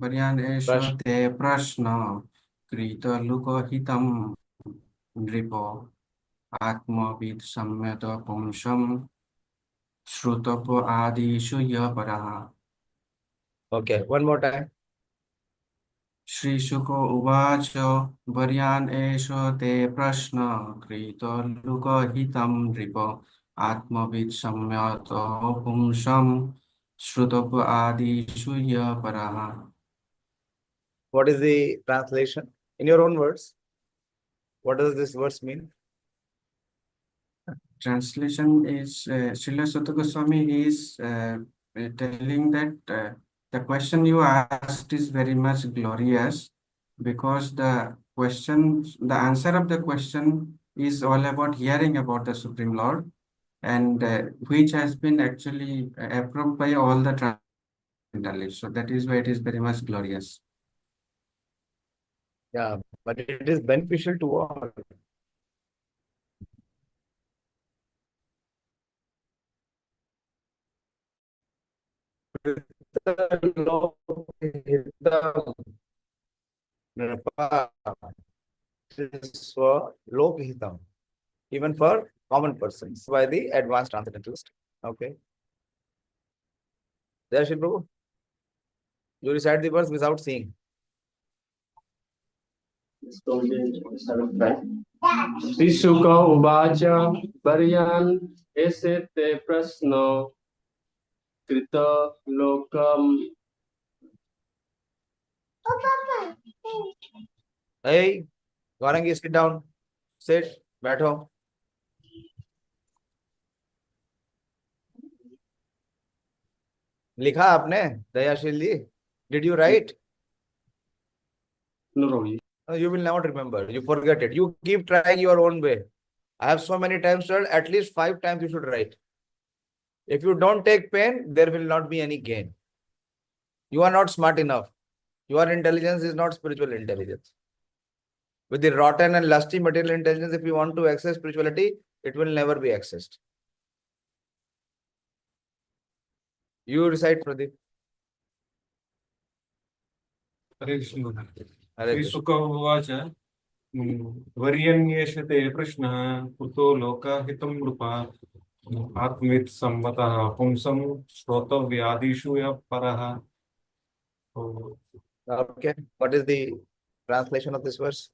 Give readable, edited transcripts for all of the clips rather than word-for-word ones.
वर्यान एष प्रश्न। ते प्रश्न कृतलुकहितं नृपो आत्मवित् सम्यत पुंसं श्रुतप आदिषु यः परः। Okay, one more time. श्रीशुक उवाच वर्यान् एष ते प्रश्न कृतलुकहितं नृप आत्मवित् सम्यतो पुंसं श्रुतप आदिषु यः परः। What is the translation in your own words? What does this verse mean? Translation is Srila Sutta Goswami is telling that the question you asked is very much glorious because the answer of the question is all about hearing about the Supreme Lord, and which has been actually approved by all the transcendentalists. So that is why it is very much glorious. Yeah, but it is beneficial to all. For Lokhitam, even for common persons, by the advanced transcendentalist. Okay. Jai Shri Prabhu, you recite the verse without seeing. श्रीशुक उवाच पर्यान् एषे ते प्रश्नो कृतलोकम्। Hey, Gaurangi, sit down. Sit, बैठो. लिखा आपने दयाशील जी? Did you write? No, Rogi. No, you will never remember. You forget it. You keep trying your own way. I have so many times told, at least 5 times you should write. If you don't take pain, there will not be any gain. You are not smart enough. Your intelligence is not spiritual intelligence. With the rotten and lusty material intelligence, if you want to access spirituality, it will never be accessed. You recite, Pradeep. Hare Krishna. Hare Krishna. श्रीशुक उवाच वर्यन्येष ते प्रश्नः कुतो लोकहितं नृपा आत्मवित् सम्मतः पुंसं श्रोतव्यादिषु यः परः। Okay. What is the translation of this verse?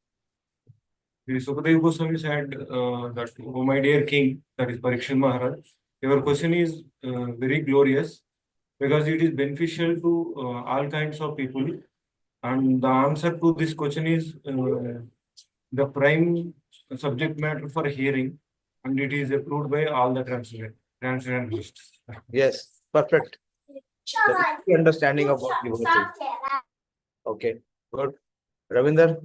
The Sukadeva Goswami said that, "O my dear king, that is Parikshit Maharaj, your question is very glorious because it is beneficial to all kinds of people, and the answer to this question is the prime subject matter for hearing, and it is approved by all the transcendentalists." Yes. Perfect. The understanding of what you say. Okay. Good. Ravinder.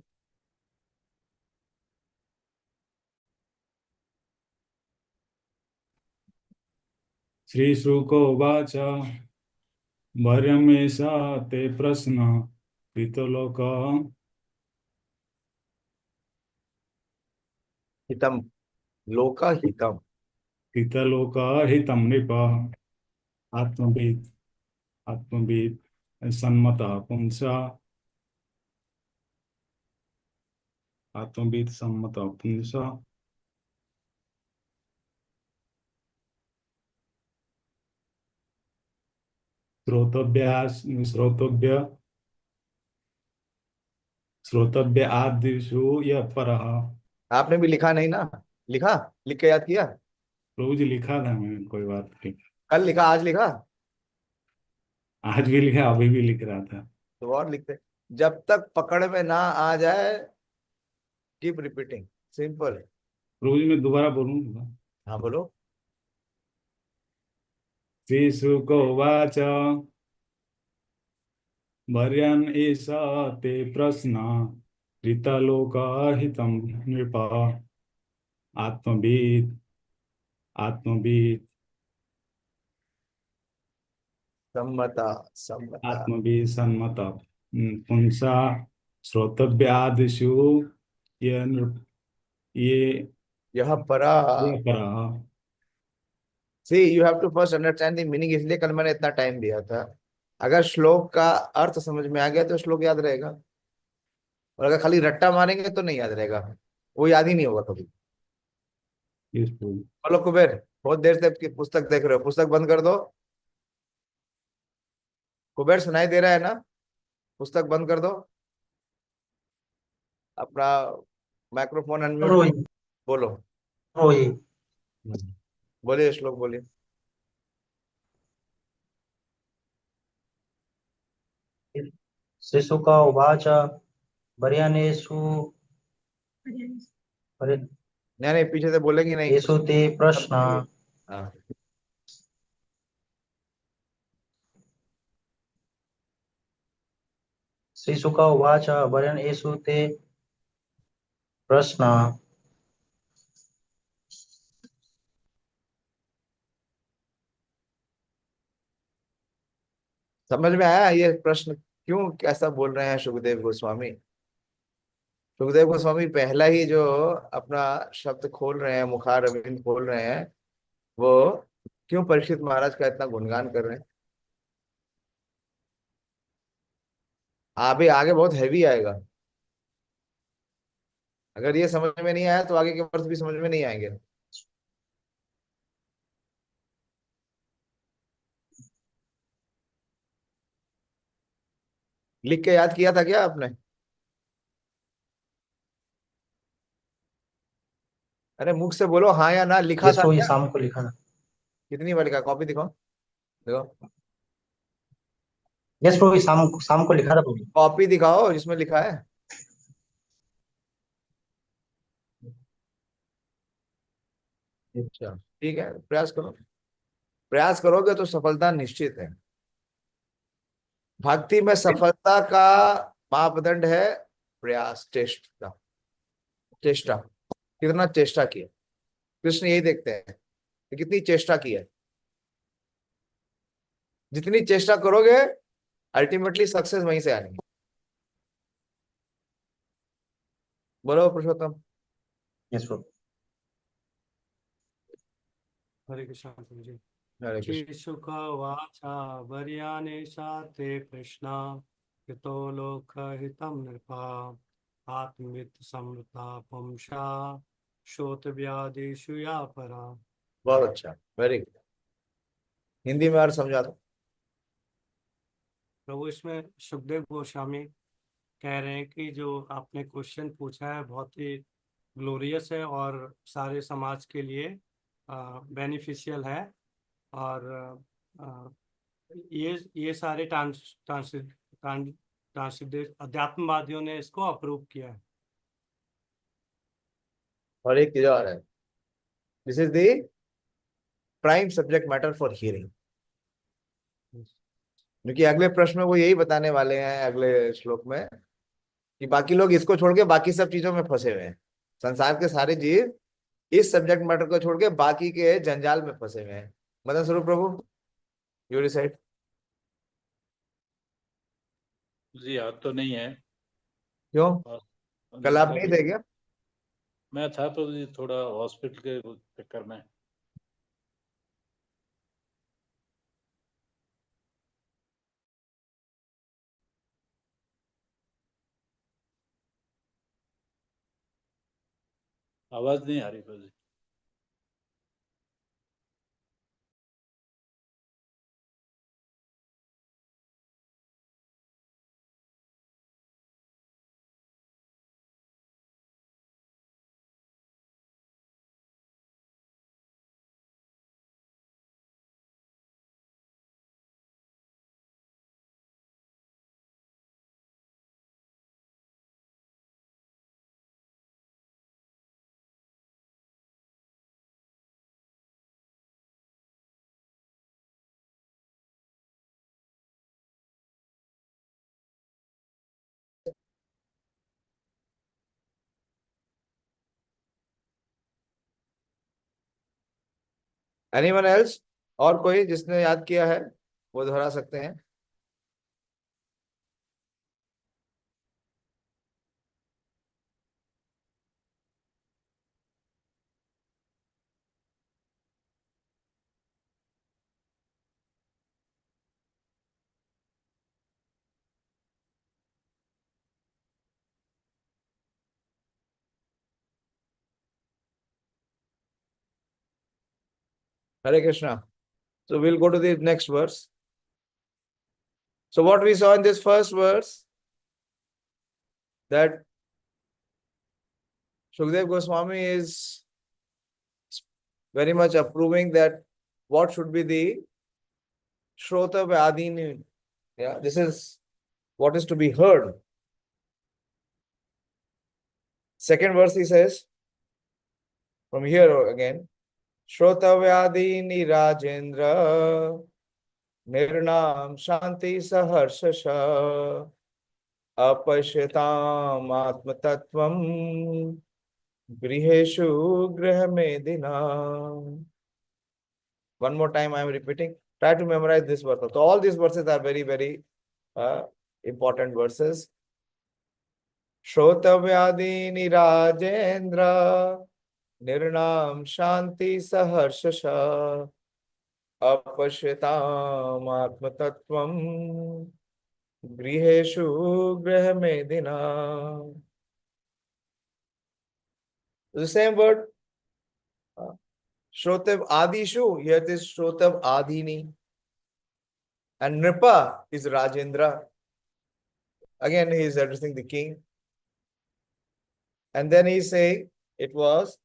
श्रीशुकोवाच वर्यमेषा ते प्रश्न कृतलोक Hitam. Loka hitam. कृतलोकहितं नृप आत्मवित् आत्मवित् सन्मतः पुंसा आत्मवित् सम्मतः पुंसा श्रोतव्य श्रोतव्य आदिषु यः परः। आपने भी लिखा नहीं ना? लिखा? लिख के याद किया? प्रभु जी लिखा था मैंने, कोई बात नहीं। कल लिखा, आज लिखा? आज भी लिखा, अभी भी लिख रहा था। तो और लिखते, जब तक पकड़ में ना आ जाए, कीप रिपीटिंग, सिंपल। प्रभु जी मैं दोबारा बोलूंगा? हाँ बोलो। श्रीशुकोवाच वर्यन् एष ते प्रश्न कृतलोकहितं नृप आत्मवित् आत्मवित् सम्मता सम्मता आत्मवित् सन्मतः पुंसा श्रोतव्यादिषु ये नृप ये यह परा। ये परः। See you have to first understand the meaning, इसलिए कल मैंने इतना टाइम दिया था। अगर श्लोक का अर्थ समझ में आ गया तो श्लोक याद रहेगा, और अगर खाली रट्टा मारेंगे तो नहीं याद रहेगा, वो याद ही नहीं होगा कभी। Yes, Prabhu. बोलो कुबेर, बहुत देर से आपकी पुस्तक देख रहे हो, पुस्तक बंद कर दो। कुबेर सुनाई दे रहा है ना? पुस्तक बंद कर दो, अपना माइक्रोफोन अनम्यूट, रोहित बोलो। रोहित बोलिए श्लोक बोलिए। शिशुक उवाच वर्यानेषु नहीं नहीं, पीछे से बोलेंगे नहीं। येषु ते प्रश्न हाँ। श्रीशुक उवाच वर्यानेषु ते प्रश्न समझ में आया ये प्रश्न क्यों कैसा बोल रहे हैं सुखदेव गोस्वामी? सुखदेव गोस्वामी पहला ही जो अपना शब्द खोल रहे हैं, मुखार अरविंद खोल रहे हैं, वो क्यों परीक्षित महाराज का इतना गुणगान कर रहे हैं? आगे आगे बहुत हैवी आएगा। अगर ये समझ में नहीं आया तो आगे के वर्ष भी समझ में नहीं आएंगे। लिख के याद किया था क्या आपने? अरे मुख से बोलो हाँ या ना, लिखा था यीशु ही क्या? शाम को लिखा था। कितनी बार लिखा? कॉपी दिखाओ, देखो यस प्रभु, शाम को लिखा था प्रभु। कॉपी दिखाओ जिसमें लिखा है। अच्छा ठीक है, प्रयास करो। प्रयास करोगे तो सफलता निश्चित है। भक्ति में सफलता का मापदंड है प्रयास, चेष्टा। चेष्टा, कितना चेष्टा किया। कृष्ण यही देखते हैं कि कितनी चेष्टा की है। जितनी चेष्टा करोगे अल्टीमेटली सक्सेस वहीं से आनी है। बोलो पुरुषोत्तम। यस प्रभु। हरे कृष्ण प्रभु जी। हरे कृष्ण। श्रीशुकवाच वर्यानेषा ते कृष्णा यतो लोकहितं नृपा आत्मवित्त समृता पुंसा श्रोतव्यादिषु या परा। बहुत अच्छा, वेरी गुड। हिंदी में और समझा दो। प्रभु इसमें सुखदेव गोस्वामी कह रहे हैं कि जो आपने क्वेश्चन पूछा है बहुत ही ग्लोरियस है और सारे समाज के लिए बेनिफिशियल है। और अ, ये सारे ट्रांसजेंडर अध्यात्मवादियों ने इसको अप्रूव किया है। और एक चीज और है, this is the prime subject matter for hearing. क्योंकि अगले प्रश्न में वो यही बताने वाले हैं अगले श्लोक में कि बाकी लोग इसको छोड़ के बाकी सब चीजों में फंसे हुए हैं। संसार के सारे जीव इस सब्जेक्ट मैटर को छोड़ के बाकी के जंजाल में फंसे हुए हैं। मदन स्वरूप प्रभु, यू डिसाइड। जी याद तो नहीं है। क्यों? और कल आप जितना नहीं भी थे क्या? मैं था तो जी थोड़ा हॉस्पिटल के चक्कर में। आवाज नहीं आ रही प्रभु जी। Anyone else? और कोई जिसने याद किया है वो दोहरा सकते हैं। Hare Krishna. So we'll go to the next verse. So what we saw in this first verse, that Shukdev Goswami is very much approving that what should be the Shrota Vyadini. Yeah, this is what is to be heard. Second verse he says, from here again, Shrota Vyadini Rajendra Nirnam Shanti Saharshasha Apashyatam Atmatattvam Griheshu Grahamedina. One more time I am repeating. Try to memorize this verse. So all these verses are very, very important verses. Shrotavyadini Rajendra Nirnam Shanti Saharshasha Apashyatam Atmatattvam Griheshu Grahamedina. The same word. Shrotav Adishu, here it is Shrotav Adini. And Nripa is Rajendra. Again, he is addressing the king. And then he is saying it was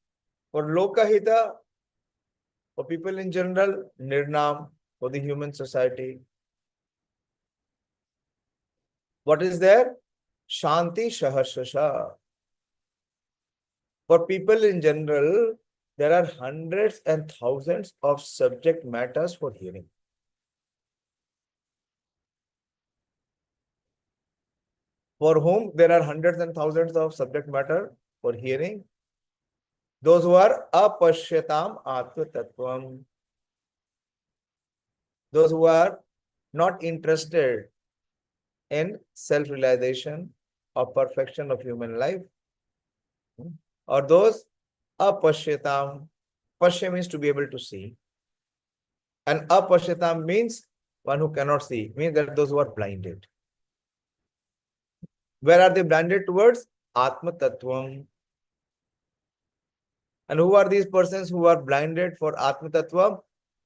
for Lokahita, for people in general, Nirnam, for the human society. What is there? Shanti Saharshasha. For people in general, there are hundreds and thousands of subject matters for hearing. For whom there are hundreds and thousands of subject matter for hearing? Those who are apashyatam atma tattvam. Those who are not interested in self-realization or perfection of human life. Or those apashyatam. Pashya means to be able to see. And apashyatam means one who cannot see. Means that those who are blinded. Where are they blinded towards? Atma Tattvam. And who are these persons who are blinded for Atma Tattvam?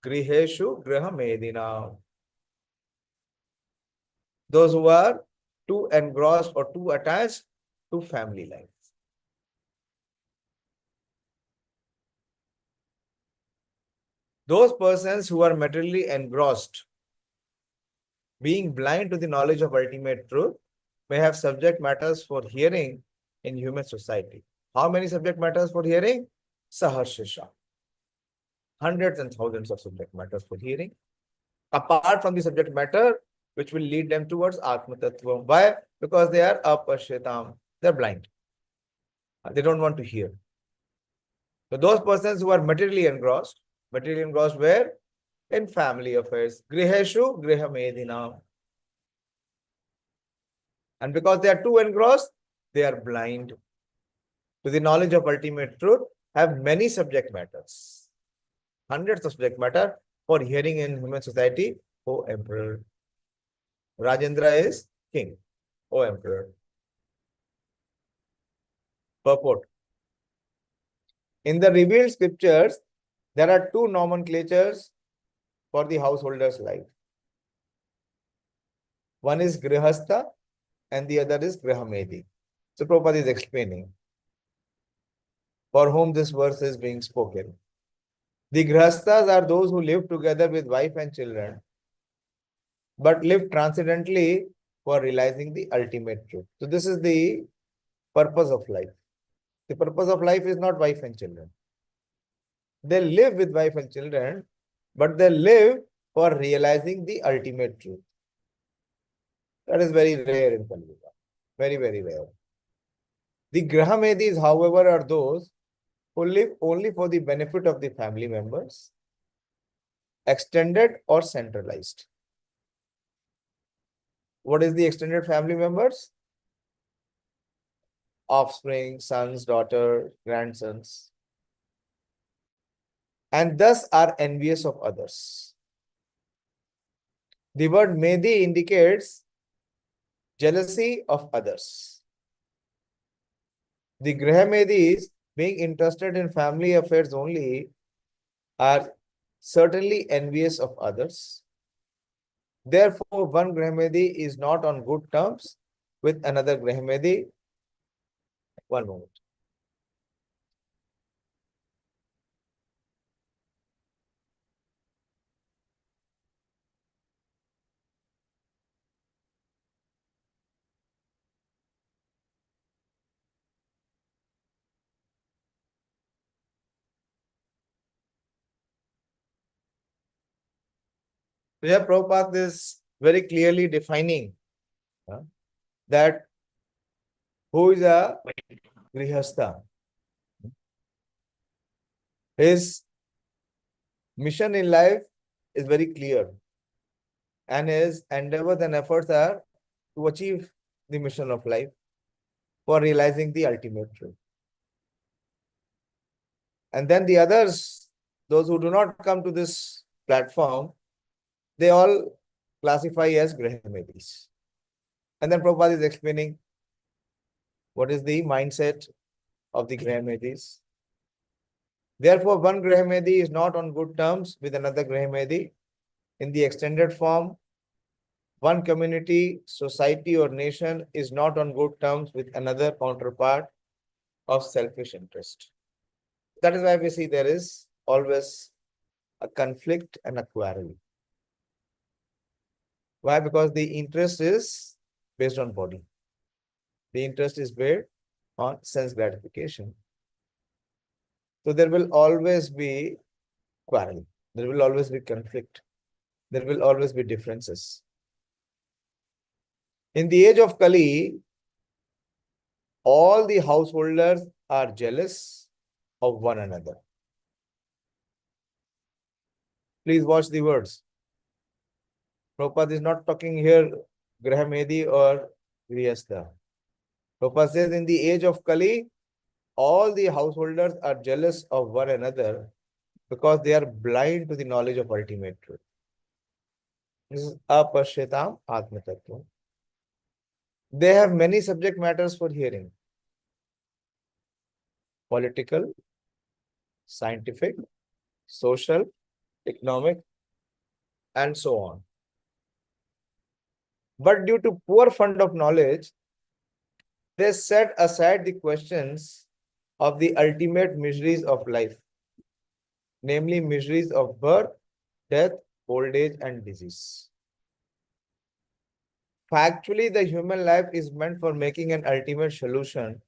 Griheshu Grahamedina. Those who are too engrossed or too attached to family life. Those persons who are materially engrossed, being blind to the knowledge of ultimate truth, may have subject matters for hearing in human society. How many subject matters for hearing? Saharshasha. Hundreds and thousands of subject matters for hearing. Apart from the subject matter, which will lead them towards Atma Tattva. Why? Because they are apashyatam. They are blind. They don't want to hear. So those persons who are materially engrossed where? In family affairs. Griheshu Grihamedina. And because they are too engrossed, they are blind to the knowledge of ultimate truth, have many subject matters. Hundreds of subject matter for hearing in human society, O Emperor. Rajendra is king, O Emperor. Purport. In the revealed scriptures, there are two nomenclatures for the householder's life. One is Grihastha and the other is Grahamedi. So Prabhupada is explaining for whom this verse is being spoken. The Grihasthas are those who live together with wife and children, but live transcendently for realizing the ultimate truth. So this is the purpose of life. The purpose of life is not wife and children. They live with wife and children, but they live for realizing the ultimate truth. That is very rare in Kali Yuga. Very, very rare. The Grahamedis, however, are those who live only for the benefit of the family members, extended or centralized. What is the extended family members? Offspring, sons, daughter, grandsons. And thus are envious of others. The word Medi indicates jealousy of others. The Grahamedis, being interested in family affairs only, are certainly envious of others. Therefore, one Grahmedi is not on good terms with another Grahmedi. One moment. So here Prabhupada is very clearly defining that who is a Grihastha. His mission in life is very clear, and his endeavors and efforts are to achieve the mission of life for realizing the ultimate truth. And then the others, those who do not come to this platform, they all classify as Grahmedis. And then Prabhupada is explaining what is the mindset of the Grahmedis. Therefore, one Grahmedi is not on good terms with another Grahmedi. In the extended form, one community, society, or nation is not on good terms with another counterpart of selfish interest. That is why we see there is always a conflict and a quarrel. Why? Because the interest is based on body. The interest is based on sense gratification. So there will always be quarrel. There will always be conflict. There will always be differences. In the age of Kali, all the householders are jealous of one another. Please watch the words. Prabhupada is not talking here Grahmedi or Grihastha. Prabhupada says in the age of Kali, all the householders are jealous of one another because they are blind to the knowledge of ultimate truth. This is apashyatam atma tattva. They have many subject matters for hearing. Political, scientific, social, economic, and so on. But due to poor fund of knowledge, they set aside the questions of the ultimate miseries of life, namely miseries of birth, death, old age, and disease. Factually, the human life is meant for making an ultimate solution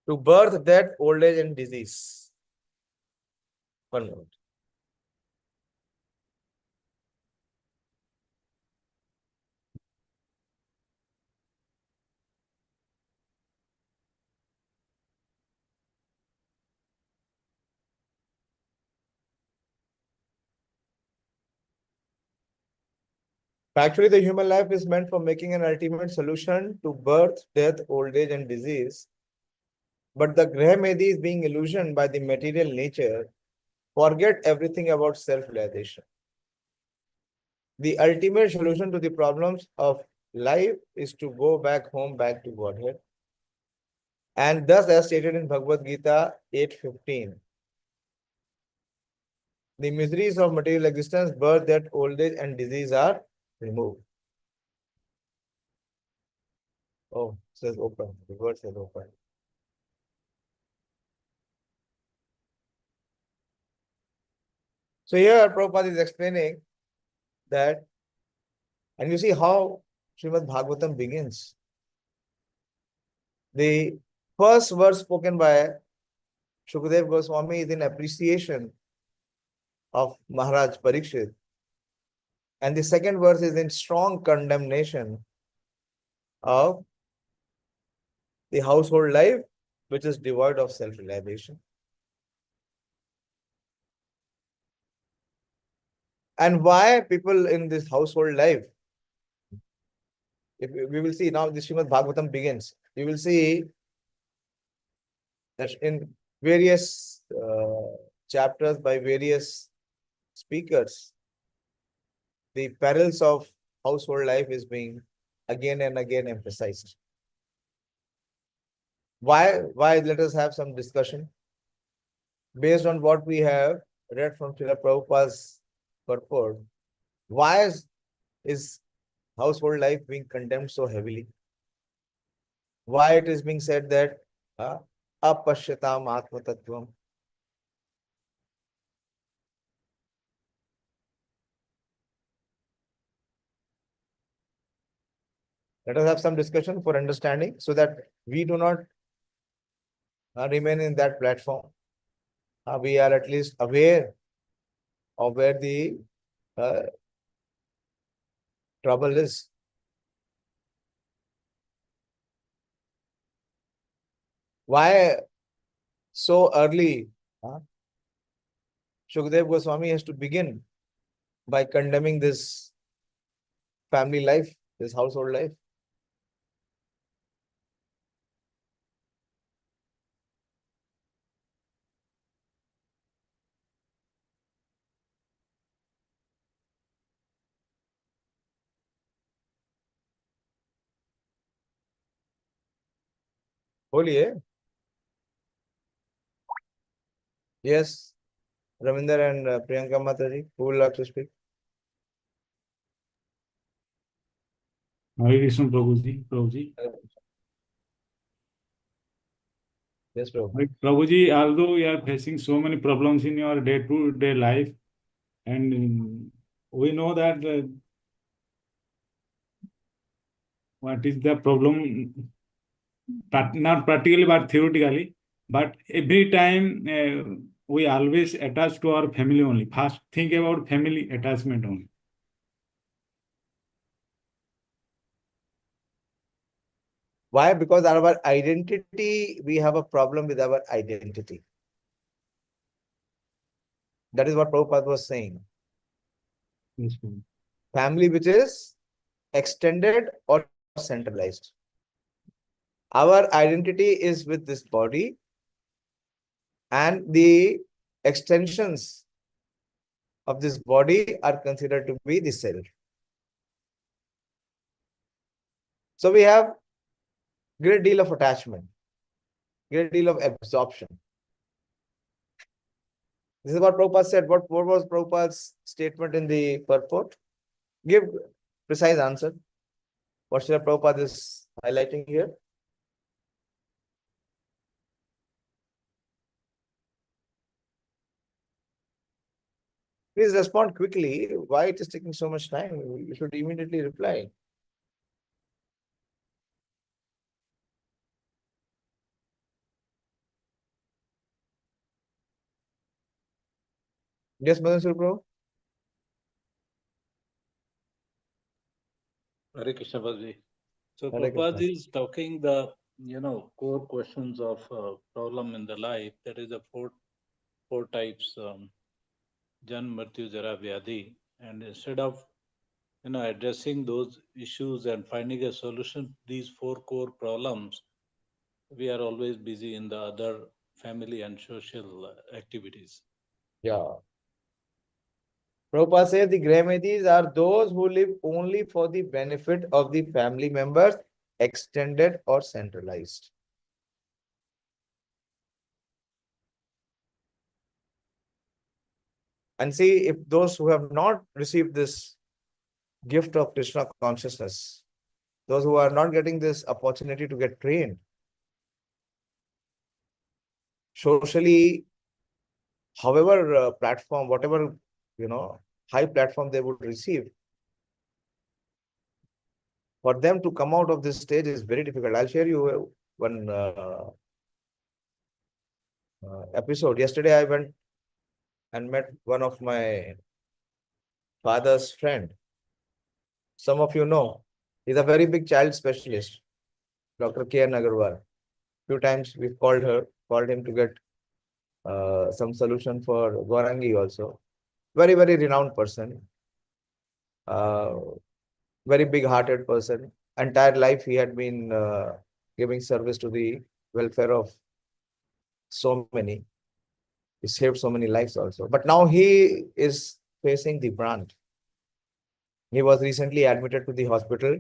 to birth, death, old age, and disease. One moment. Actually, the human life is meant for making an ultimate solution to birth, death, old age, and disease. But the Grahmedi is being illusioned by the material nature, forget everything about self-realization. The ultimate solution to the problems of life is to go back home, back to Godhead. And thus, as stated in Bhagavad Gita 8:15, the miseries of material existence, birth, death, old age, and disease are removed. Oh, it says open. The word says open. So here Prabhupada is explaining that, and you see how Srimad Bhagavatam begins. The first verse spoken by Shukadeva Goswami is in appreciation of Maharaj Parikshit. And the second verse is in strong condemnation of the household life, which is devoid of self-realization. And why people in this household life? If we will see now, the Srimad Bhagavatam begins. You will see that in various chapters by various speakers, the perils of household life is being again and again emphasized. Why? Let us have some discussion. based on what we have read from Srila Prabhupada's purport, why is household life being condemned so heavily? Why it is being said that apashyatam atmatattvam? Let us have some discussion for understanding so that we do not remain in that platform. We are at least aware of where the trouble is. Why so early? Shukdev Goswami has to begin by condemning this family life, this household life. Holiye? Yes, Ravinder and Priyanka Mataji, who would like to speak? Hare Krishna, Prabhuji. Prabhuji. Yes, Prabhu. Like, Prabhuji, although you are facing so many problems in your day-to-day life, and we know that what is the problem, not practically but theoretically, but every time we always attach to our family only. First, think about family attachment only. Why? Because our identity, we have a problem with our identity. That is what Prabhupada was saying. Yes, Prabhu. Family which is extended or centralized. Our identity is with this body, and the extensions of this body are considered to be the self. So we have great deal of attachment, great deal of absorption. This is what Prabhupada said. What was Prabhupada's statement in the purport? Give precise answer. What Srila Prabhupada is highlighting here? Please respond quickly. Why it is taking so much time? You should immediately reply. Yes, Madhusur Prabhu? Hare Krishna Prabhuji. So Hare Prabhupada Krishna. is talking the core questions of problem in the life. That is the four types: Jan, Mrityu, Jara, Vyadhi. And instead of addressing those issues and finding a solution to these four core problems, we are always busy in the other family and social activities. Yeah. Prabhupada says the Grahamatis are those who live only for the benefit of the family members, extended or centralized. And see, if those who have not received this gift of Krishna consciousness, those who are not getting this opportunity to get trained, socially, however platform, whatever, high platform they would receive, for them to come out of this stage is very difficult. I'll share you one episode. Yesterday, I went and met one of my father's friend. Some of you know, he's a very big child specialist, Dr. K. N. Agarwal. Few times we've called him to get some solution for Gaurangi also. Very, very renowned person. Very big-hearted person. Entire life he had been giving service to the welfare of so many. He saved so many lives also. But now he is facing the brunt. He was recently admitted to the hospital,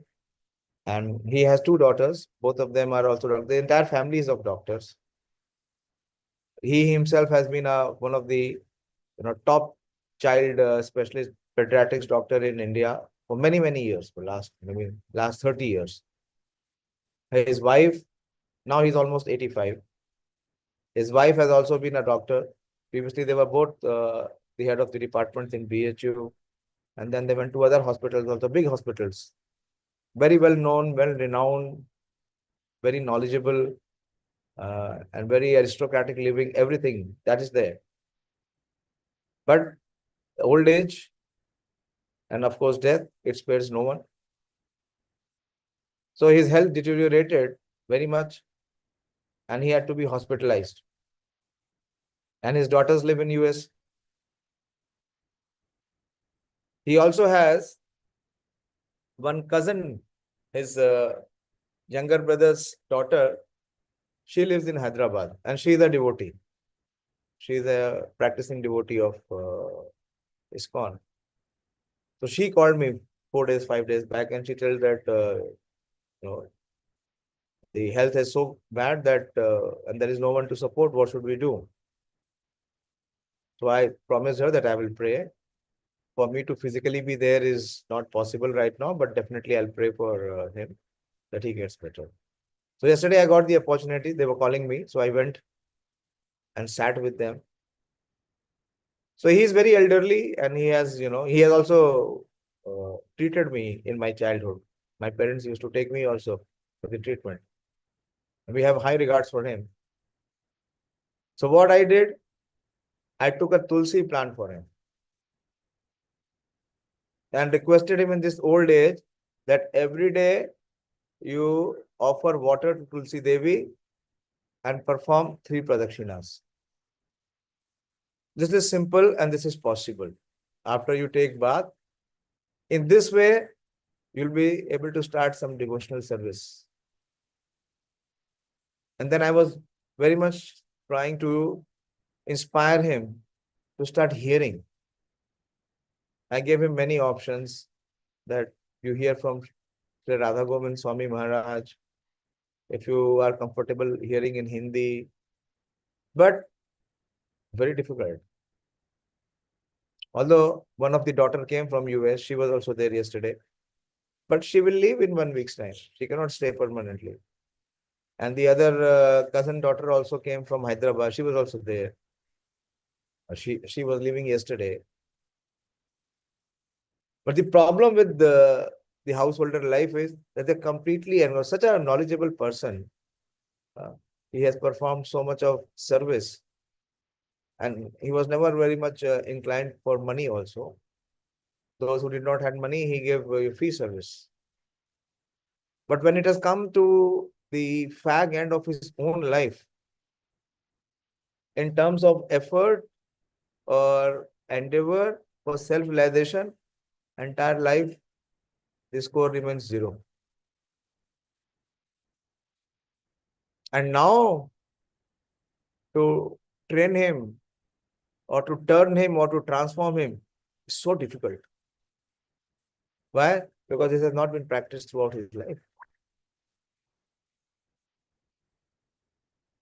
and he has two daughters. Both of them are also doctors. The entire family is of doctors. He himself has been one of the top child specialist pediatrics doctor in India for many years, for last 30 years. His wife, now he's almost 85. His wife has also been a doctor. Previously, they were both the head of the departments in BHU, and then they went to other hospitals, also big hospitals. Very well known, well renowned, very knowledgeable, and very aristocratic living, everything that is there. But old age and of course death, it spares no one. So his health deteriorated very much and he had to be hospitalized. And his daughters live in US. He also has one cousin, his younger brother's daughter. She lives in Hyderabad and she is a devotee. She is a practicing devotee of ISKCON. So she called me 4 days, 5 days back, and she tells that the health is so bad that and there is no one to support. What should we do? So I promised her that I will pray. For me to physically be there is not possible right now, but definitely I'll pray for him that he gets better. So yesterday I got the opportunity. They were calling me, so I went and sat with them. So he is very elderly, and he has also treated me in my childhood. My parents used to take me also for the treatment. And we have high regards for him. So what I did, I took a tulsi plant for him and requested him in this old age that every day you offer water to Tulsi Devi and perform 3 pradakshinas. This is simple and this is possible. After you take bath, in this way, you'll be able to start some devotional service. And then I was very much trying to inspire him to start hearing. I gave him many options that you hear from Sri Radha Govind Swami Maharaj, if you are comfortable hearing in Hindi, but very difficult. Although one of the daughter came from US, she was also there yesterday, but she will leave in 1 week's time. She cannot stay permanently. And the other cousin daughter also came from Hyderabad. She was also there. She was leaving yesterday. But the problem with the householder life is that they're completely, and was such a knowledgeable person. He has performed so much of service. And he was never very much inclined for money also. Those who did not have money, he gave free service. But when it has come to the fag end of his own life, in terms of effort or endeavor for self-realization, entire life, the score remains 0. And now, to train him or to turn him or to transform him is so difficult. Why? Because this has not been practiced throughout his life.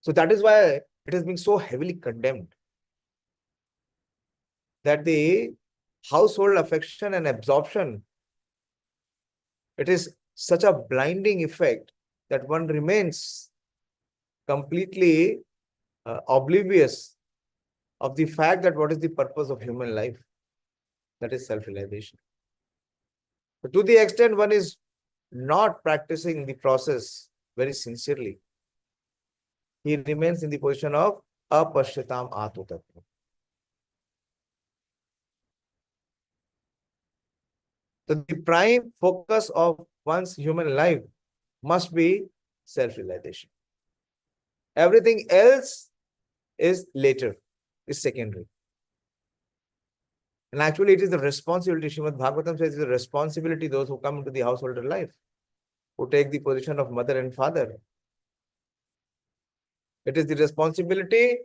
So that is why it has been so heavily condemned. That the household affection and absorption, it is such a blinding effect that one remains completely oblivious of the fact that what is the purpose of human life, that is self-realization. But to the extent one is not practicing the process very sincerely, he remains in the position of apashyatam atmatattva. So the prime focus of one's human life must be self-realization. Everything else is later, is secondary. And actually it is the responsibility, Srimad Bhagavatam says, it is the responsibility those who come into the householder life, who take the position of mother and father. It is the responsibility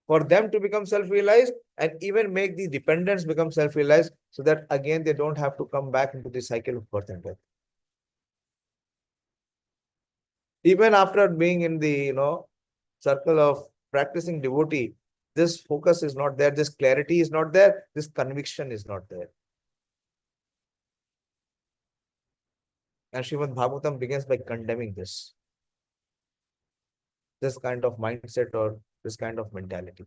for them to become self-realized and even make the dependents become self-realized, so that again they don't have to come back into the cycle of birth and death. Even after being in the circle of practicing devotee, this focus is not there, this clarity is not there, this conviction is not there. And Srimad Bhagavatam begins by condemning this kind of mindset or this kind of mentality.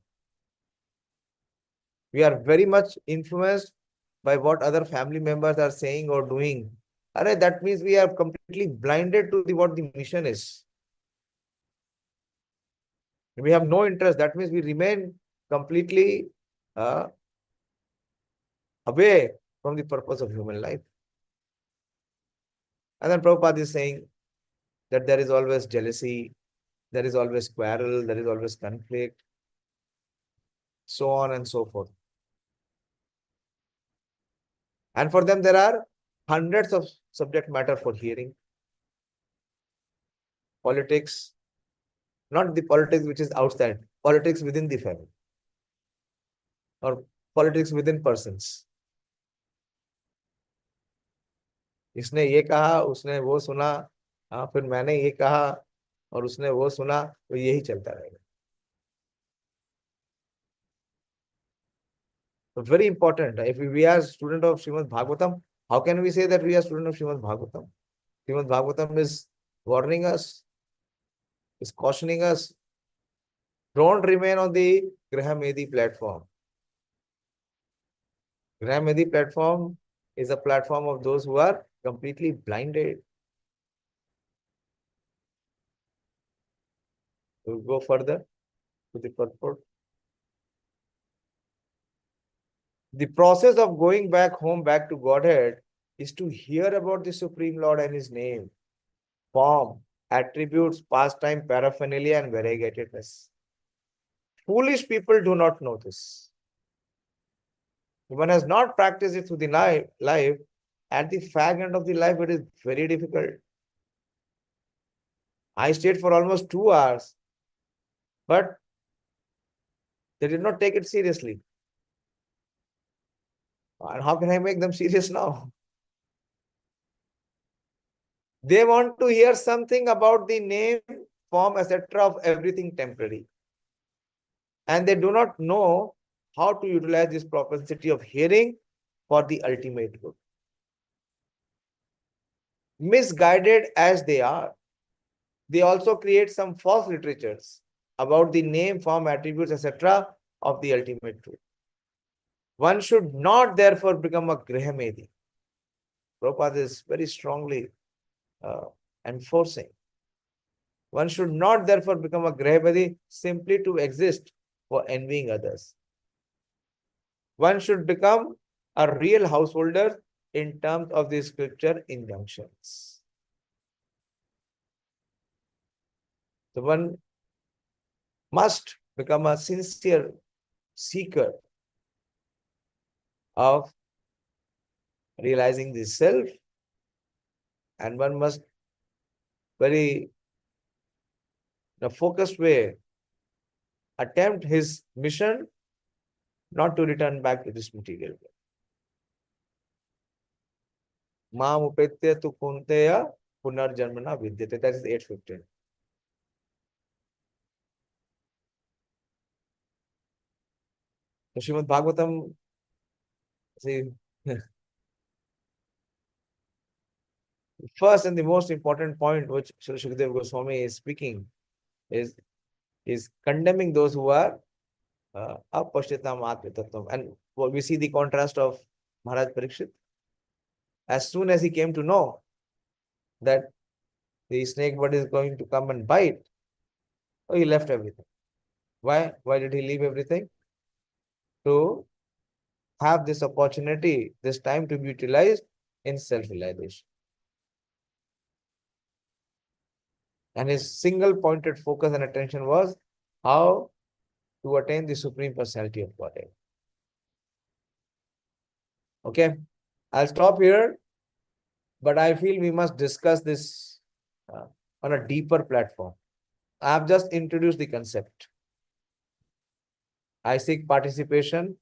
We are very much influenced by what other family members are saying or doing. That means we are completely blinded to what the mission is. We have no interest. That means we remain completely away from the purpose of human life. And then Prabhupada is saying that there is always jealousy, there is always quarrel, there is always conflict, so on and so forth. And for them, there are hundreds of subject matter for hearing. Politics, not the politics which is outside, politics within the family or politics within persons. इसने ये कहा, उसने वो सुना, फिर मैंने ये कहा और उसने वो सुना, तो यही चलता रहेगा. So very important. If we are student of Srimad Bhagavatam, how can we say that we are student of Srimad Bhagavatam? Srimad Bhagavatam is warning us, is cautioning us. Don't remain on the Grahamedi platform. Grahamedi platform is a platform of those who are completely blinded. We'll go further to the purport. The process of going back home, back to Godhead, is to hear about the Supreme Lord and His name, form, attributes, pastime, paraphernalia, and variegatedness. Foolish people do not know this. If one has not practiced it through the life, at the fag end of the life, it is very difficult. I stayed for almost 2 hours, but they did not take it seriously. And how can I make them serious now? They want to hear something about the name, form, etc. of everything temporary. And they do not know how to utilize this propensity of hearing for the ultimate good. Misguided as they are, they also create some false literatures about the name, form, attributes, etc. of the ultimate truth. One should not therefore become a Grahamedi. Prabhupada is very strongly enforcing. One should not therefore become a Grahamedi simply to exist for envying others. One should become a real householder in terms of the scripture injunctions. So one must become a sincere seeker of realizing the self, and one must very in a focused way attempt his mission not to return back to this material world. Mam upetya tu kunteya punarjanmana vidyate. That is 8:15. So Srimad Bhagavatam, see, first and the most important point which Sri Shukadeva Goswami is speaking is condemning those who are apashyatam atmatattvam. And we see the contrast of Maharaj Parikshit. As soon as he came to know that the snake bird is going to come and bite, he left everything. Why? Why did he leave everything? To have this opportunity, this time to be utilized in self-realization. And his single pointed focus and attention was how to attain the Supreme Personality of Godhead. Okay, I'll stop here, but I feel we must discuss this on a deeper platform. I have just introduced the concept. I seek participation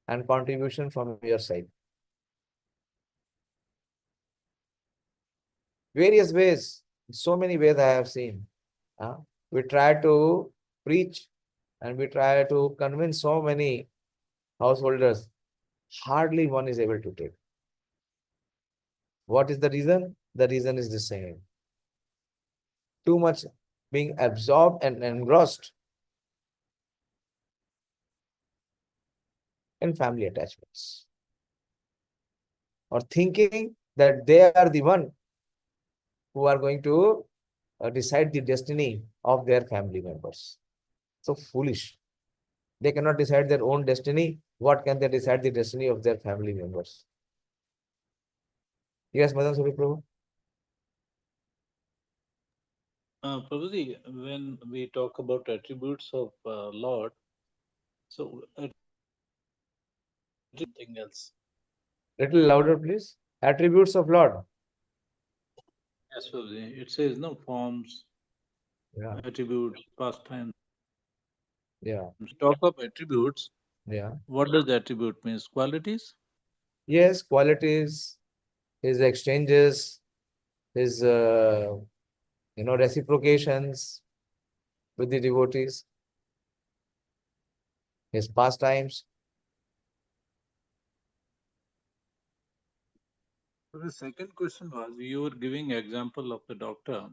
and contribution from your side. Various ways, so many ways I have seen. We try to preach and we try to convince so many householders, hardly one is able to take. What is the reason? The reason is the same. Too much being absorbed and engrossed in family attachments, or thinking that they are the one who are going to decide the destiny of their family members. So foolish. They cannot decide their own destiny. What can they decide the destiny of their family members? Yes, Madan Suri Prabhu. Prabhuji, when we talk about attributes of Lord, so something else. Little louder, please. Attributes of Lord. Yes, Prabhuji. It says no forms, Yeah, attributes, pastime. yeah, Talk of attributes. yeah. What does attribute means? Qualities? Yes, qualities, his exchanges, his reciprocations with the devotees, his pastimes. So the second question was, you were giving example of the doctor.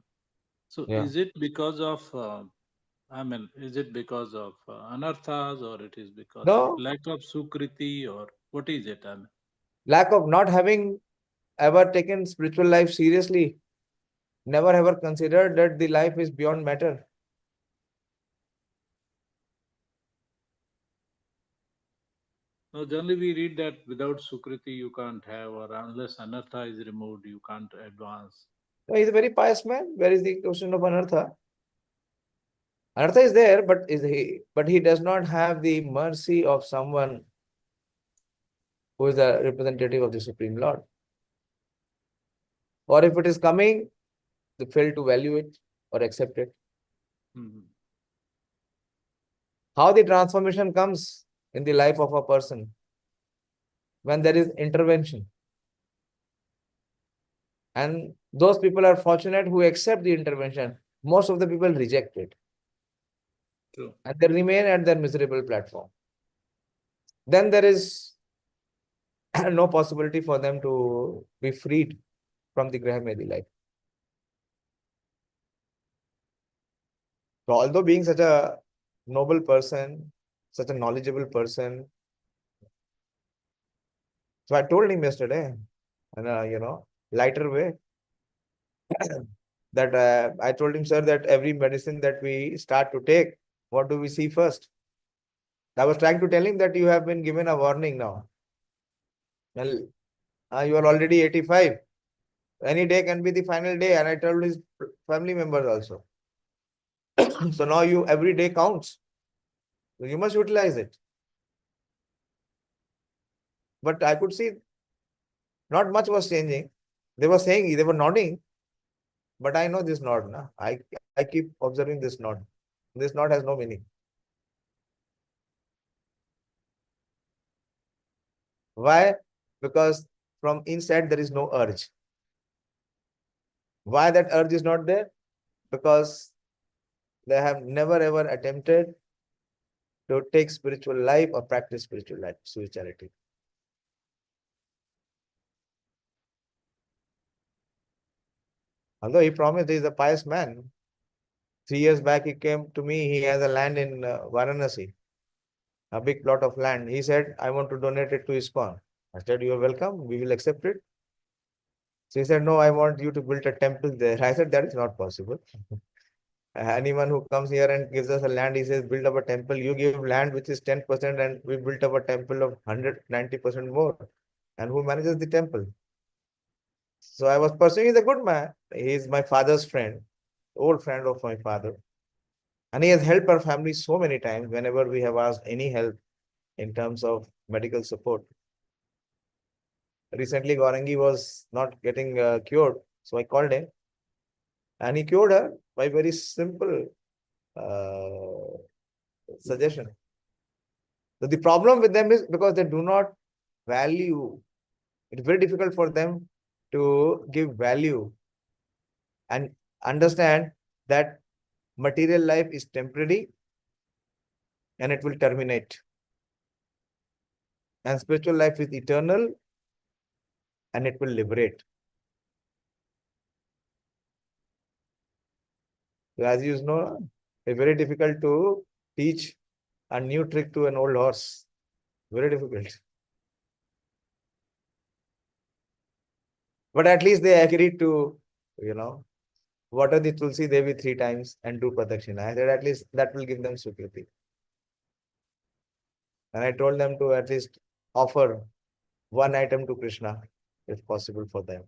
So Yeah. is it because of, is it because of anarthas, or it is because No. of lack of sukriti, or what is it? Lack of not having ever taken spiritual life seriously, never ever considered that the life is beyond matter. No, generally we read that without sukriti you can't have, or unless anartha is removed, you can't advance. No, he's a very pious man. Where is the question of anartha? Anartha is there, but he does not have the mercy of someone who is a representative of the Supreme Lord. Or if it is coming, they fail to value it or accept it. Mhm. How the transformation comes in the life of a person? When there is intervention. And those people are fortunate who accept the intervention. Most of the people reject it. True. And they remain at their miserable platform. Then there is no possibility for them to be freed from the Grahamedi life. So although being such a noble person, such a knowledgeable person, so I told him yesterday, in a lighter way, that I told him, sir, that every medicine that we start to take, what do we see first? I was trying to tell him that you have been given a warning now. Well, you are already 85. Any day can be the final day. And I told his family members also. So now every day counts. So you must utilize it. But I could see not much was changing. They were nodding. But I know this nod. Na? I keep observing this nod. This nod has no meaning. Why? Because from inside there is no urge. Why that urge is not there? Because they have never ever attempted to take spiritual life or practice spiritual life, spirituality. Although he promised he is a pious man. 3 years back he came to me, he has a land in Varanasi, a big plot of land. He said, I want to donate it to ISKCON. I said, you are welcome, we will accept it. So he said, no, I want you to build a temple there. I said, that is not possible. Anyone who comes here and gives us a land, he says, build up a temple. You give land which is 10% and we built up a temple of 190% more. And who manages the temple? So I was pursuing, he's a good man. He is my father's friend, old friend of my father. And he has helped our family so many times whenever we have asked any help in terms of medical support. Recently, Gaurangi was not getting cured. So I called him and he cured her by very simple suggestion. So the problem with them is because they do not value. It's very difficult for them to give value and understand that material life is temporary and it will terminate. And spiritual life is eternal and it will liberate. So as you know, it's very difficult to teach a new trick to an old horse. Very difficult. But at least they agreed to, water the Tulsi Devi 3 times and do Pradakshina. I said at least that will give them Sukriti. And I told them to at least offer one item to Krishna, if possible for them.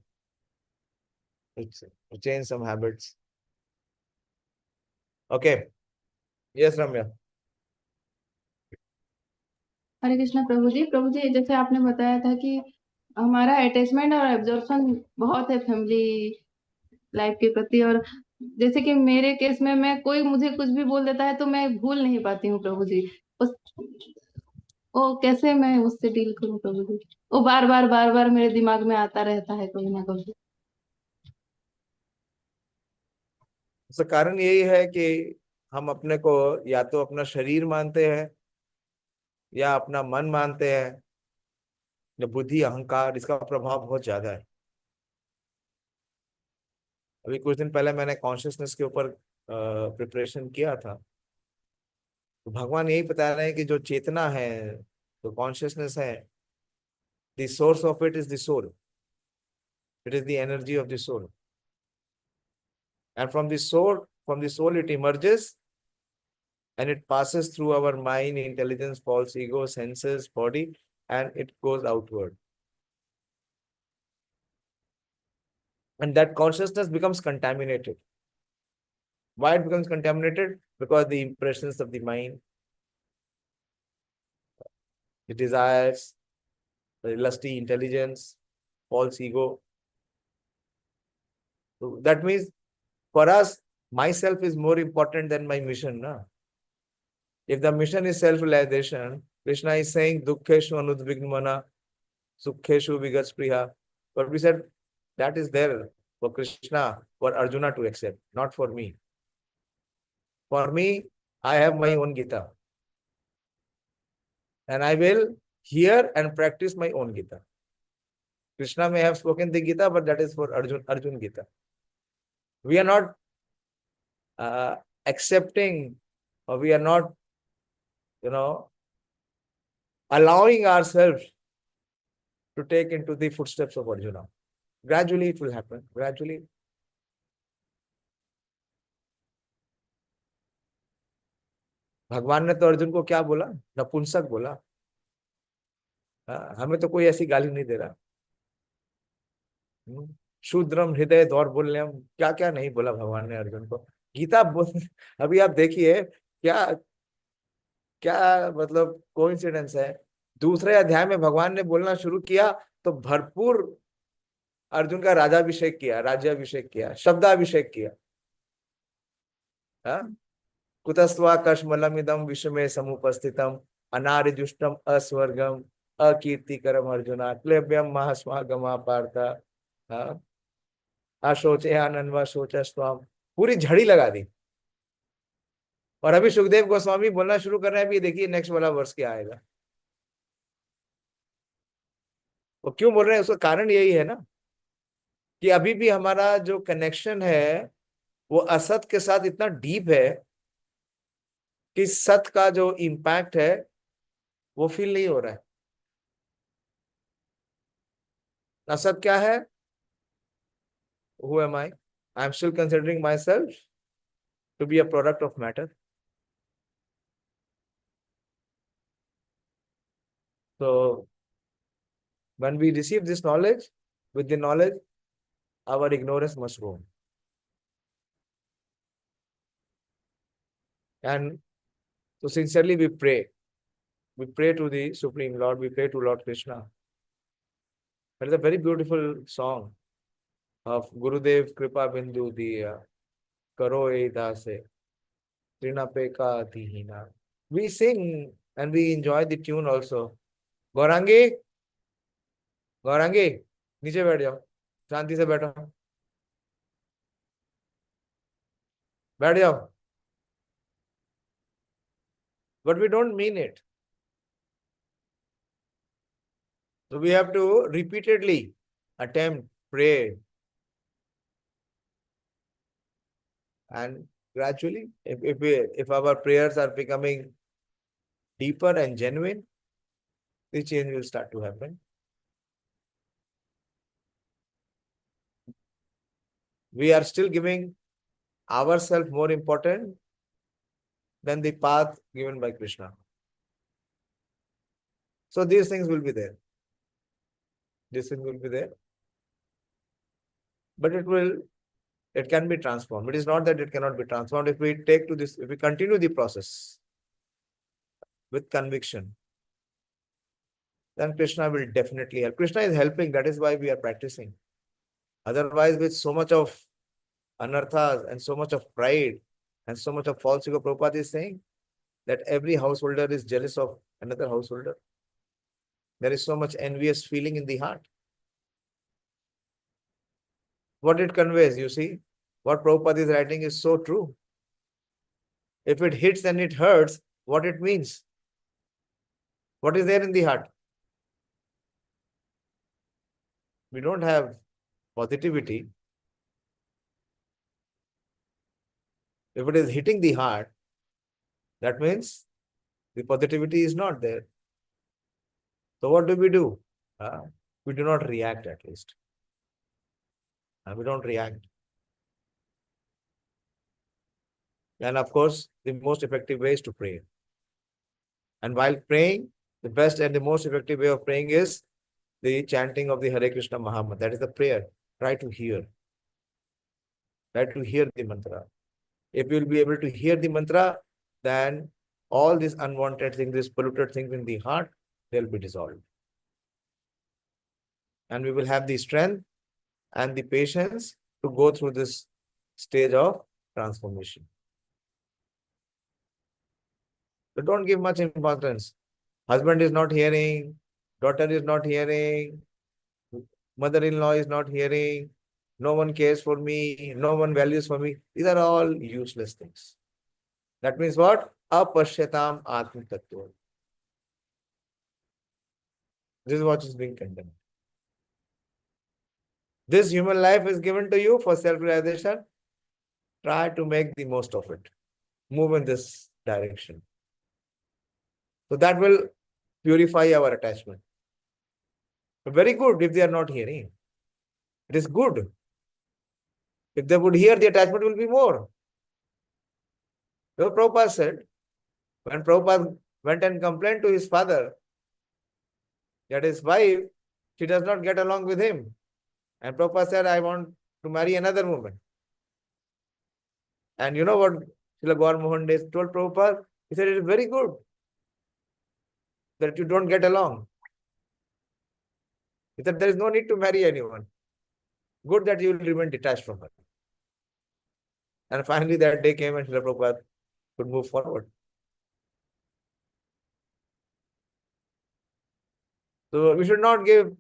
To change some habits. Okay. Yes, Ramya. हरे कृष्णा प्रभु जी जैसे आपने बताया था कि हमारा attachment और absorption बहुत है family life के प्रति, और जैसे कि मेरे केस में मैं कोई मुझे कुछ भी बोल देता है तो मैं भूल नहीं पाती हूँ प्रभु जी। उस वो कैसे मैं उससे डील करूँ प्रभु जी? वो बार बार मेरे दिमाग में आता रहता है कभी ना कभी। उसका कारण यही है कि हम अपने को या तो अपना शरीर मानते हैं या अपना मन मानते हैं। जो बुद्धि अहंकार, इसका प्रभाव बहुत ज्यादा है। अभी कुछ दिन पहले मैंने कॉन्शियसनेस के ऊपर प्रिपरेशन किया था, तो भगवान यही बता रहे हैं कि जो चेतना है, जो कॉन्शियसनेस है, the source of it is the soul, it is the energy of the soul, and from the soul it emerges and it passes through our mind, intelligence, false ego, senses, body, and it goes outward. And that consciousness becomes contaminated. Why it becomes contaminated? Because the impressions of the mind, the desires, the lusty intelligence, false ego. So that means for us, myself is more important than my mission. No? If the mission is self-realization, Krishna is saying, Dukkheshu anudvignmana, Sukkheshu vigaspriha. But we said, that is there for Krishna, for Arjuna to accept, not for me. For me, I have my own Gita. And I will hear and practice my own Gita. Krishna may have spoken the Gita, but that is for Arjun Gita. We are not accepting, or we are not, allowing ourselves to take into the footsteps of Arjuna. Gradually it will happen. Gradually. भगवान ने तो अर्जुन को क्या बोला? नपुंसक बोला। हमें तो कोई ऐसी गाली नहीं दे रहा। शूद्रम हृदय दौर्बल्यम, क्या क्या नहीं बोला भगवान ने अर्जुन को। गीता अभी आप देखिए क्या क्या मतलब कोइंसिडेंस है। दूसरे अध्याय में भगवान ने बोलना शुरू किया तो भरपूर अर्जुन का राज्याभिषेक किया, शब्दाभिषेक किया। कुतस्त्वा कश्मलमिदं विषमे समुपस्थितम अनार्यजुष्टम अस्वर्गम अकीर्तिकरम अर्जुना क्लेब्यम महास्मागमा पार्थ अशोचे आनन्वा शोचस्त्वाम। पूरी झड़ी लगा दी। और अभी सुखदेव गोस्वामी बोलना शुरू कर रहे हैं। अभी देखिए नेक्स्ट वाला वर्ष क्या आएगा। वो क्यों बोल रहे हैं? उसका कारण यही है ना कि अभी भी हमारा जो कनेक्शन है वो असत के साथ इतना डीप है कि सत का जो इम्पैक्ट है वो फील नहीं हो रहा है। असत क्या है? Who am I? I am still considering myself to be a product of matter. So when we receive this knowledge, with the knowledge, our ignorance must go. And so sincerely we pray. We pray to the Supreme Lord, we pray to Lord Krishna. That is a very beautiful song of Gurudev Kripa Bindu Diya Karo Edase Trinape Ka Tihina. We sing and we enjoy the tune also. Gaurangi, Gaurangi नीचे बैठ जाओ, शांति से बैठो, बैठ जाओ। but we don't mean it. So we have to repeatedly attempt, pray, and gradually, if our prayers are becoming deeper and genuine, the change will start to happen. We are still giving ourselves more important than the path given by Krishna. So these things will be there. These things will be there. But it can be transformed. It is not that it cannot be transformed. If we continue the process with conviction, then Krishna will definitely help. Krishna is helping. That is why we are practicing. Otherwise, with so much of anarthas and so much of pride and so much of false ego, Prabhupada is saying that every householder is jealous of another householder. There is so much envious feeling in the heart. What it conveys, you see, what Prabhupada is writing is so true. If it hits and it hurts, what it means? What is there in the heart? We don't have positivity. If it is hitting the heart, that means the positivity is not there. So what do? We do not react, at least. We don't react. And of course, the most effective way is to pray. And while praying, the best and the most effective way of praying is the chanting of the Hare Krishna Mahamantra. That is the prayer. Try to hear. Try to hear the mantra. If you will be able to hear the mantra, then all these unwanted things, these polluted things in the heart, they'll be dissolved. And we will have the strength and the patience to go through this stage of transformation. So don't give much importance. Husband is not hearing, daughter is not hearing, mother-in-law is not hearing, no one cares for me, no one values for me. These are all useless things. That means what? Apashyatam atma tattva. This is what is being condemned. This human life is given to you for self-realization. Try to make the most of it. Move in this direction. So that will purify our attachment. But very good if they are not hearing. It is good. If they would hear, the attachment will be more. So Prabhupada said, when Prabhupada went and complained to his father that his wife, she does not get along with him. And Prabhupada said, I want to marry another woman. And you know what Srila Gaur Mohan Das told Prabhupada? He said, it is very good that you don't get along. He said, there is no need to marry anyone. Good that you will remain detached from her. And finally that day came and Srila Prabhupada could move forward. So we should not give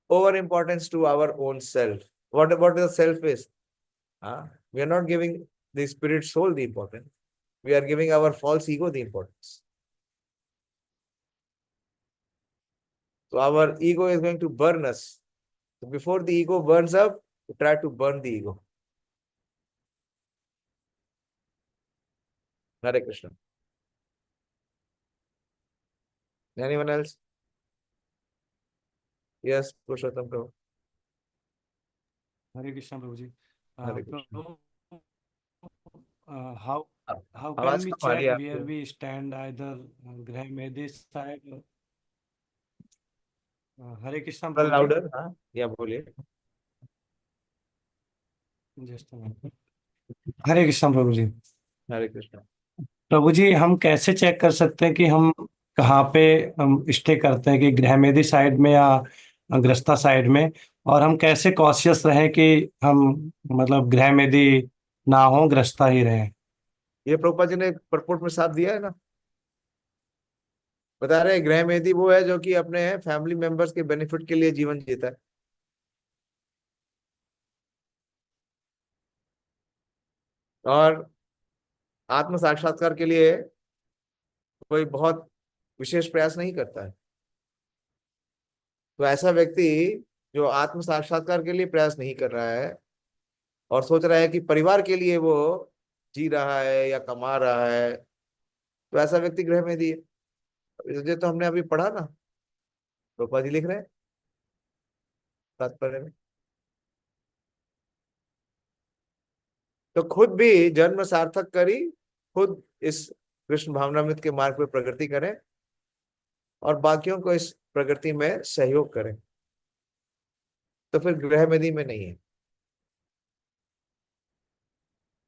over importance to our own self. What the self is? We are not giving the spirit soul the importance. We are giving our false ego the importance. So our ego is going to burn us. So before the ego burns up, we try to burn the ego. Hare Krishna. Anyone else? Yes, Purushottam Prabhu. Hare Krishna, Prabhuji. Hare Krishna. Prabhu, how आवाज can we कम आ रही check है where आपको? we stand, either Grah Mehdi side? Hare Krishna, थोड़ा Prabhuji. louder, हाँ, या बोलिए. Just a minute. हरे कृष्ण प्रभु जी. हरे कृष्ण. प्रभु जी, हम कैसे चेक कर सकते हैं कि हम कहाँ पे हम स्टे करते हैं, कि गृहमेदी साइड में या गृहस्था साइड में, और हम कैसे कॉशियस रहें कि हम मतलब गृहमेदी ना हो, गृहस्था ही रहें? ये प्रभुपाद जी ने परपोर्ट में साफ दिया है ना. बता रहे गृह मेहदी वो है जो कि अपने फैमिली मेंबर्स के बेनिफिट के लिए जीवन जीता है. और आत्म साक्षात्कार के लिए कोई बहुत विशेष प्रयास नहीं करता है। तो ऐसा व्यक्ति जो आत्म साक्षात्कार के लिए प्रयास नहीं कर रहा है और सोच रहा है कि परिवार के लिए वो जी रहा है या कमा रहा है, तो ऐसा व्यक्ति ग्रह में दिए। ये तो हमने अभी पढ़ा ना, रूपा जी लिख रहे हैं तात्पर्य में। तो खुद भी जन्म सार्थक करी, खुद इस कृष्ण भावनामृत के मार्ग पर प्रगति करें और बाकियों को इस प्रगति में सहयोग करें, तो फिर ग्रह मेधी में नहीं है।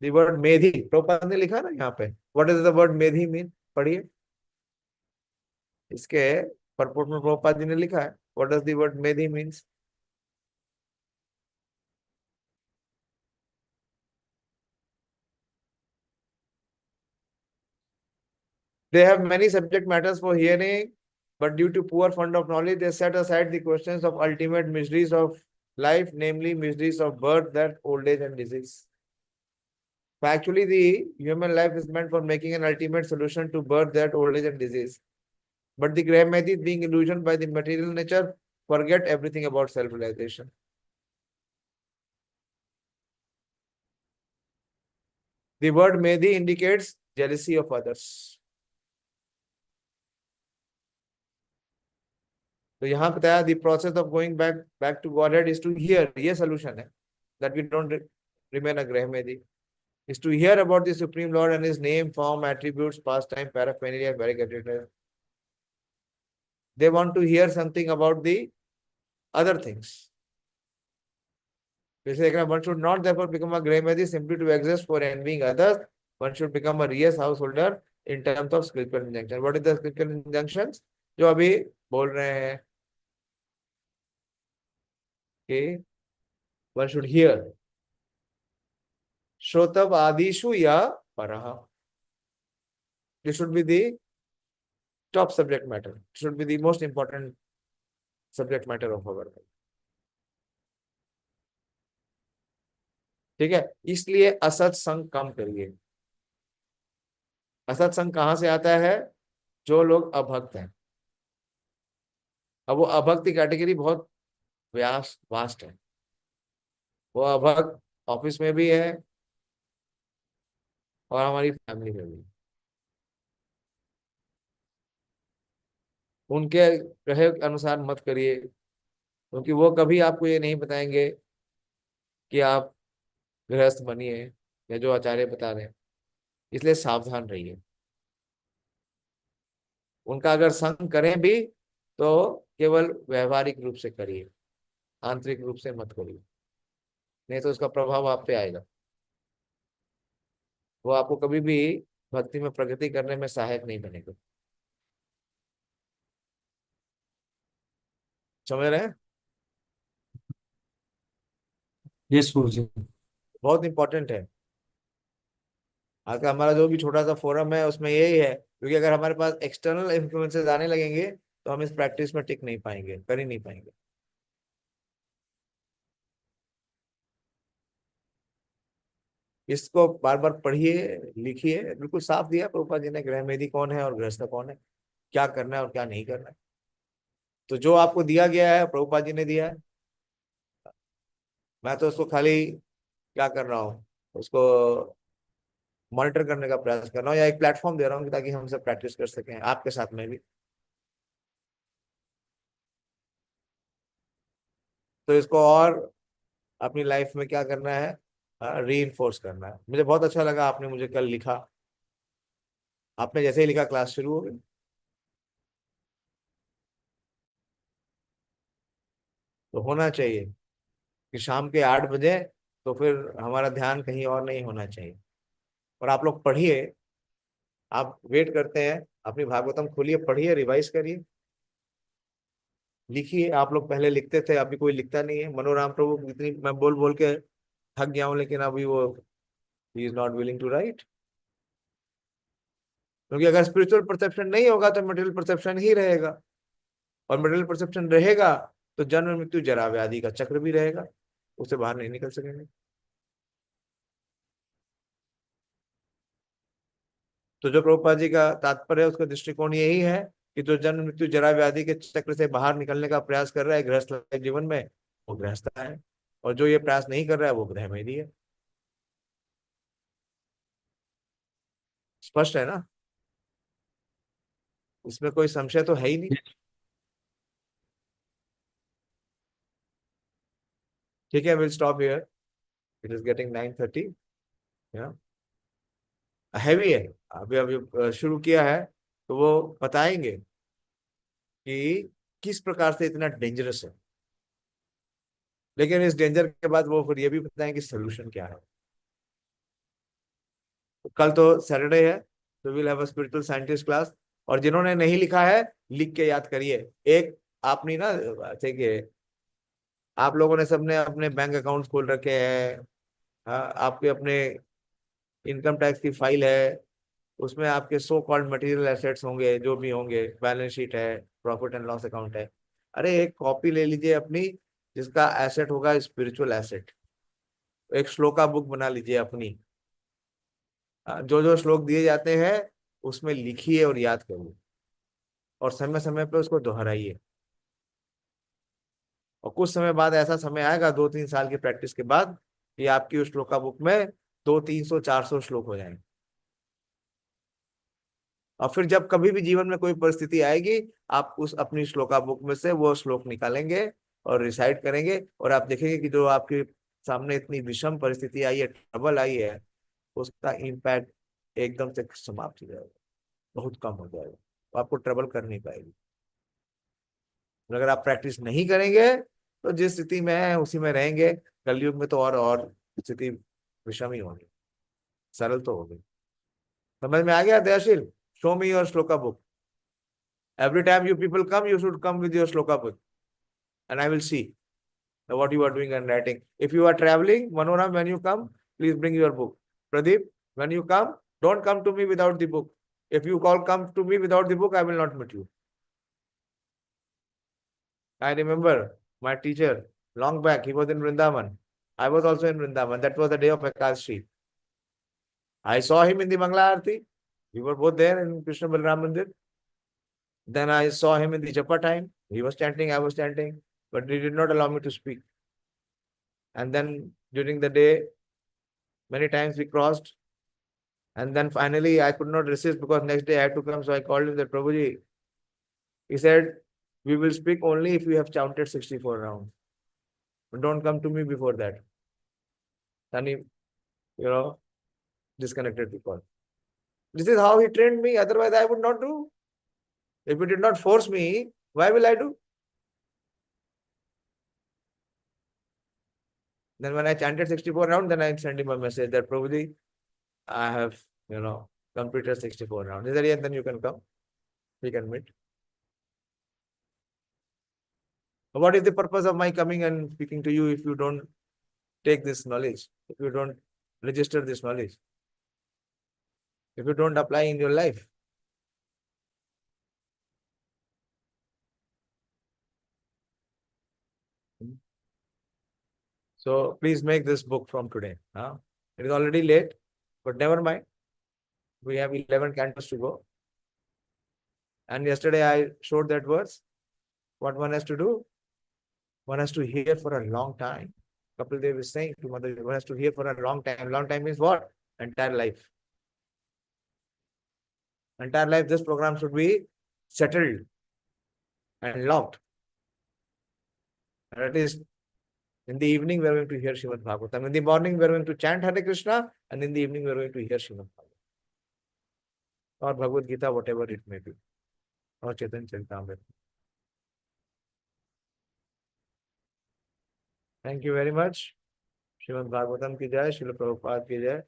द वर्ड मेधी, प्रभुपाद ने लिखा ना यहाँ पे, what is the word Medhi mean, पढ़िए इसके परपोर्ट में प्रभुपाद जी ने लिखा है, what does the word Medhi means. They have many subject matters for hearing, but due to poor fund of knowledge, they set aside the questions of ultimate miseries of life, namely miseries of birth, death, old age, and disease. So actually, the human life is meant for making an ultimate solution to birth, death, old age, and disease. But the Graham-Medis, being illusioned by the material nature, forget everything about self-realization. The word Medhi indicates jealousy of others. तो यहाँ बताया the process of going back to Godhead is to hear, ये solution है, that we don't remain a Graham-Medhi, is to hear about the Supreme Lord and His name, form, attributes, pastime, paraphernalia, variegated. They want to hear something about the other things. One should not therefore become a Graham-Medhi simply to exist for envying others. One should become a Rias householder in terms of spiritual injunction. What is the spiritual injunctions? जो अभी बोल रहे हैं कि one should hear. Shrotab adishu ya paraha. This should be the top subject matter. It should be the most important subject matter of our life. ठीक है, इसलिए असत्संग कम करिए। असत्संग कहां से आता है? जो लोग अभक्त हैं। अब वो अभक्त की कैटेगरी बहुत वास्ट है। वो अभक्त ऑफिस में भी है और हमारी फैमिली में भी। उनके कहे अनुसार मत करिए, क्योंकि वो कभी आपको ये नहीं बताएंगे कि आप गृहस्थ बनिए या जो आचार्य बता रहे हैं। इसलिए सावधान रहिए। उनका अगर संग करें भी तो केवल व्यवहारिक रूप से करिए, आंतरिक रूप से मत करिए, नहीं तो उसका प्रभाव आप पे आएगा। वो आपको कभी भी भक्ति में प्रगति करने में सहायक नहीं बनेगा। समझ रहे हैं? यस गुरुजी। बहुत इंपॉर्टेंट है। आगे हमारा जो भी छोटा सा फोरम है उसमें यही है, क्योंकि अगर हमारे पास एक्सटर्नल इन्फ्लुएंसेस आने लगेंगे तो हम इस प्रैक्टिस में टिक नहीं पाएंगे, कर ही नहीं पाएंगे। इसको बार बार पढ़िए, लिखिए। बिल्कुल साफ दिया प्रभुपाद जी ने, गृहमेधी कौन है और गृहस्थ कौन है, क्या करना है और क्या नहीं करना है। तो जो आपको दिया गया है प्रभुपाद जी ने दिया है, मैं तो उसको खाली क्या कर रहा हूँ, उसको मॉनिटर करने का प्रयास कर रहा हूँ या एक प्लेटफॉर्म दे रहा हूँ ताकि हम सब प्रैक्टिस कर सकें आपके साथ में भी। तो इसको और अपनी लाइफ में क्या करना है, रीइंफोर्स करना है। मुझे बहुत अच्छा लगा आपने मुझे कल लिखा, आपने जैसे ही लिखा क्लास शुरू हो गई। तो होना चाहिए कि शाम के 8 बजे तो फिर हमारा ध्यान कहीं और नहीं होना चाहिए। और आप लोग पढ़िए, आप वेट करते हैं, अपनी भागवतम खोलिए, पढ़िए, रिवाइज करिए, लिखिए। आप लोग पहले लिखते थे, अभी कोई लिखता नहीं है। मनोराम प्रभु इतनी मैं बोल बोल के थक गया हूं, लेकिन अभी वो ही is not willing to write. क्योंकि अगर स्पिरिचुअल परसेप्शन नहीं होगा तो मटेरियल परसेप्शन ही रहेगा, और मटेरियल परसेप्शन रहेगा तो जन्म मृत्यु जरा व्याधि का चक्र भी रहेगा, उससे बाहर नहीं निकल सकेंगे। तो जो प्रभुपाद जी का तात्पर्य है, उसका दृष्टिकोण यही है कि जो जन्म मृत्यु जरा व्याधि के चक्र से बाहर निकलने का प्रयास कर रहा है गृहस्थ जीवन में, वो गृहस्थ है, और जो ये प्रयास नहीं कर रहा है वो गृहमेधी है। स्पष्ट है ना? इसमें कोई संशय तो है ही नहीं। ठीक है, will stop here, it is getting 9:30। Heavy है, अभी अभी शुरू किया है, तो वो बताएंगे कि किस प्रकार से इतना डेंजरस है, लेकिन इस डेंजर के बाद वो फिर ये भी बताएंगे सोल्यूशन क्या है। तो कल तो सैटरडे है, तो will have a spiritual scientist class, और जिन्होंने नहीं लिखा है लिख के याद करिए। एक आपने ना, देखिए आप लोगों ने सबने अपने बैंक अकाउंट खोल रखे हैं, हाँ, आपके अपने इनकम टैक्स की फाइल है, उसमें आपके सो कॉल्ड मटेरियल एसेट्स होंगे, जो भी होंगे, बैलेंस शीट है, प्रॉफिट एंड लॉस अकाउंट है। अरे एक कॉपी ले लीजिए अपनी, जिसका एसेट होगा स्पिरिचुअल एसेट। एक श्लोका बुक बना लीजिए अपनी, जो जो श्लोक दिए जाते हैं उसमें लिखिए और याद करिए, और समय समय पे उसको दोहराइए। और कुछ समय बाद ऐसा समय आएगा 2-3 साल की प्रैक्टिस के बाद कि आपकी उस श्लोका बुक में 200-300-400 श्लोक हो जाएंगे। और फिर जब कभी भी जीवन में कोई परिस्थिति आएगी, आप उस अपनी श्लोका बुक में से वो श्लोक निकालेंगे और रिसाइट करेंगे, और आप देखेंगे कि जो आपके सामने इतनी विषम परिस्थिति आई है, ट्रबल आई है, उसका इम्पैक्ट एकदम से समाप्त हो जाएगा, बहुत कम हो जाएगा, तो आपको ट्रबल कर नहीं पाएगी। अगर आप प्रैक्टिस नहीं करेंगे तो जिस स्थिति में है उसी में रहेंगे। कलयुग में तो और स्थिति विषम ही होगी, सरल तो होगी। समझ में आ गया Dayasheel? Show me your shloka book. Every time you people come, you should come with your shloka book, and I will see what you are doing and writing. If you are traveling, Manoram, when you come, please bring your book. Pradeep, when you come, don't come to me without the book. If you come to me without the book, I will not meet you. I remember my teacher long back. He was in Vrindavan. I was also in Vrindavan. That was the day of Ekadashi. I saw him in the Mangala Aarti. We were both there in Krishna Balram Mandir. Then I saw him in the Japa time. He was chanting, I was chanting, but he did not allow me to speak. And then during the day, many times we crossed. And then finally I could not resist, because next day I had to come. So I called him, that Prabhuji, he said, we will speak only if you have chanted 64 rounds. But don't come to me before that. Then he, disconnected the call. This is how he trained me. Otherwise I would not do. If he did not force me, why will I do? Then when I chanted 64 rounds, then I sent him a message that Prabhuji, I have, completed 64 rounds. He said, yeah, then you can come. We can meet. What is the purpose of my coming and speaking to you if you don't take this knowledge, if you don't register this knowledge, if you don't apply in your life? So please make this book from today. It is already late, but never mind. We have 11 cantos to go. And yesterday I showed that verse. What one has to do? One has to hear for a long time. Kapil Dev is saying to Mother, one has to hear for a long time. Long time means what? Entire life. Entire life, this program should be settled and locked. And at least in the evening, we are going to hear Srimad Bhagavatam. In the morning, we are going to chant Hare Krishna, and in the evening, we are going to hear Srimad Bhagavatam or Bhagavad Gita, whatever it may be, or Chaitanya Charitamrita. Thank you very much. Srimad Bhagavatam ki jai, Srila Prabhupada ki jai.